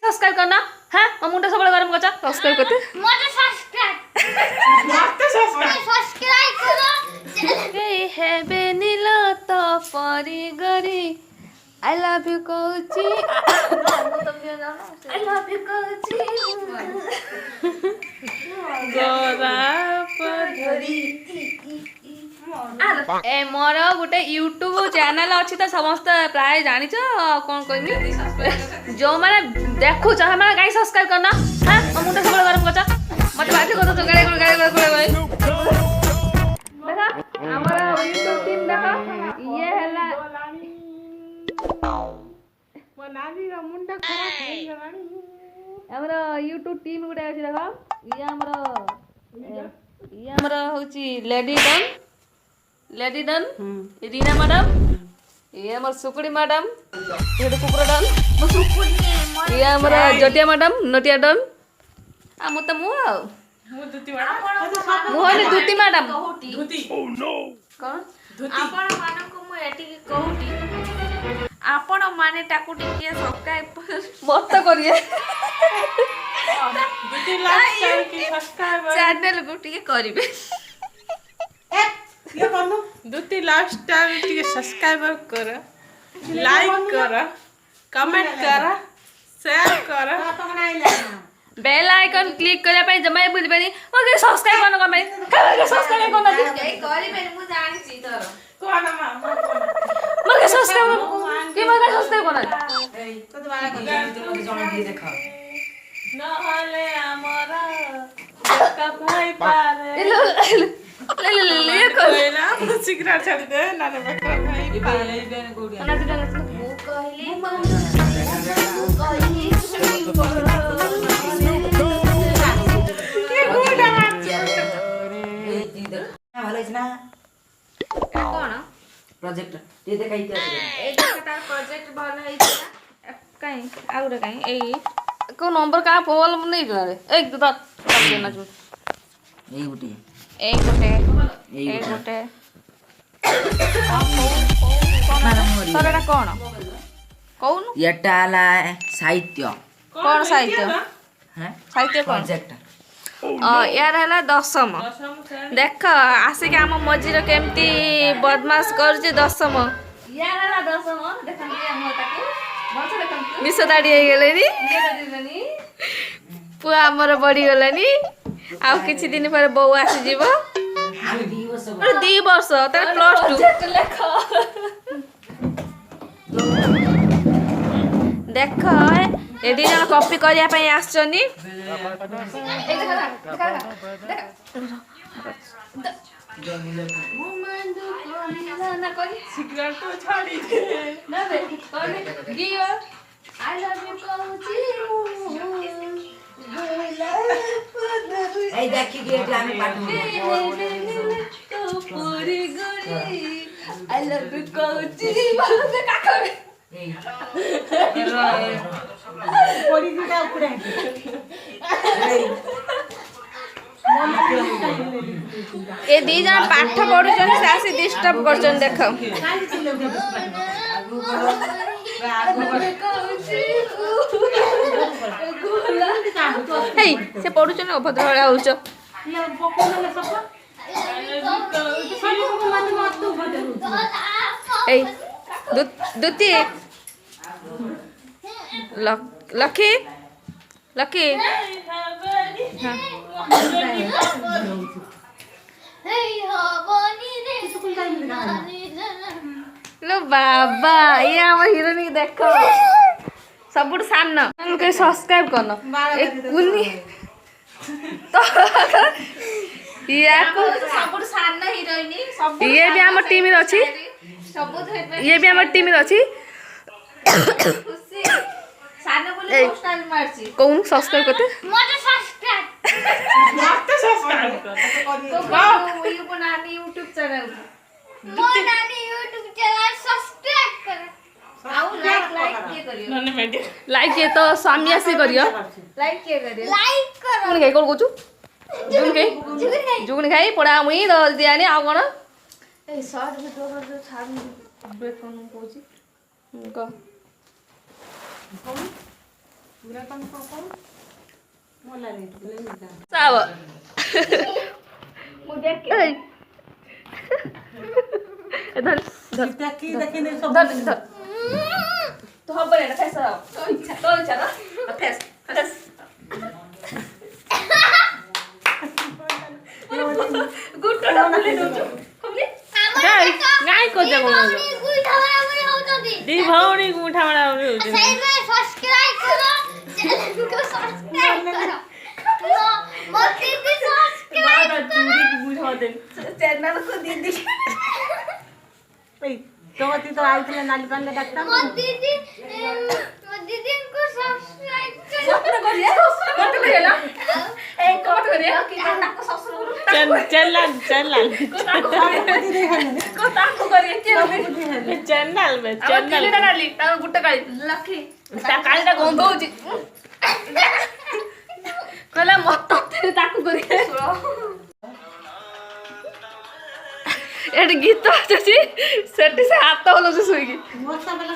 subscribe करना हां हम मुंडा सब गरम करचा सब्सक्राइब करते मत सब्सक्राइब करो हे हेबे नीला तो परी गरी I love you Kochi I love you Kochi गोरा परी ए मोर गोटे यूट्यूब चैनल अच्छी तो समस्त प्राय जानी कौन कहमी जो मैंने देखु चाहे मैंने कहीं सब्सक्राइब करना हाँ हम मुंडा सब गरम करचा मत बात कर तो गाड़ी देखा हमारा यूट्यूब टीम देखा ये हला वो नानी रा मुंडा खराब हो गलानी हमारा यूट्यूब टीम गुडा अछि देखा ये हमारा होची लेडी डन रीना मैडम ये हमार सुकुड़ी मैडम ये कुकुरा डन ये हमारा जटिया मैडम नटिया डन आ मु त मु दुती मैडम मु होली दुती मैडम दुती ओ नो कोन दुती आपण मानन को मु एटी कहूटी आपण माने टाकू टिके सब्सक्राइब मत करिए दुती लाइक की सब्सक्राइब चैनल को टिके करिवे ये बनो दुती लाइफस्टाइल टिके सब्सक्राइब कर लाइक कर कमेंट कर शेयर कर बेल आइकन क्लिक करे पे जमा बुझ बेनी ओके सब्सक्राइब करन कमे के सब्सक्राइब करन दे करी बेनी मु जानि छी तोर कोन मा मगे सब्सक्राइब के मगे सब्सक्राइब करन ए तो तुम्हारा कर जमा दे देखा न हले हमरा का भाई पारे ले कोइला सिगरेट छाड़ दे नाने बकरा भाई पारे बेन गोडिया ना दिना मु कहली मु कहली कौन प्रोजेक्ट ये देखा इतिहास ए तार प्रोजेक्ट भल है कहीं आउरे कहीं ए को नंबर का फोन नहीं रे एक दो देना जो यही उठी एक गोटे सरटा कौन कौन यटाला साहित्य कौन साहित्य हैं साहित्य कौन प्रोजेक्ट यार है दशम देख आसिक आम मझीर केमती बदमाश कर दशम यार है दशम मिस दाड़ी हो गले पुआ आमर बढ़ी गलानी आउ किछि दिन पर बौ आसी जीव 2 वर्ष तार +2 देख ए दी जन कॉपी करिया पई आछनी सिगरेट तो छाड़ी दे ना बे गियो आई लव यू कोची ए देखि के हम पाटू तो पूरी गोरी आई लव यू कोची बोल से का करे पड़ी दिटा ऊपर ए दी जन पाठ पढुछन से आसी डिस्टर्ब करछन देख हे से पढुछन अभद्र वाला होछ ए दुती लकी लकी लो बाबा ये हम हीरोइन देख सबुठ सान के सब्सक्राइब करन कुनी तो सबुठ सान हीरोइन सब ये भी हम टीम रे अछि ये भी हम टीम रे अछि खुशी सान बोले स्टाइल मारछि कौन सब्सक्राइब करते मत सब्सक्राइब कर ये बनानी यूट्यूब चैनल सब्सक्राइब कर आउ लाइक के करियो नने मेडी लाइक के तो स्वामी आसी करियो लाइक के करियो लाइक करो कोन के कोन कोचु जुगन खाई पड़ा मुई दल दियानी आ कोन ए शॉर्ट वीडियो कर जो छाड़ ब्रेक कोन कोची को पूरा कम को मोला ले साव ए धर धर देखी देखी नहीं सब धर धर तो हम बने फेस तो इच्छा ना फेस फेस गुट्टा डबले दो हमने गाय को जगह दी भौणी को उठा बड़ा सही में सब्सक्राइब करो चैनल को सब्सक्राइब करो मोती दी सब्सक्राइब माता चूड़ी की बुझा दे चैनल को दीदी तोती तो आई थे नाली पान डाक्टर मोती दी को सब्सक्राइब करो सब्सक्राइब करिए कट करिए ना ए कट करिए कि ताको सब्सक्राइब चल को ताको करिए के चैनल में चैनल डाली ता गुट्टा काली लखी ता कालीटा गंध होची कहला मत ताको करिए एट गीत अछि सेठी से हाथ होलो से सुई मोसा वाला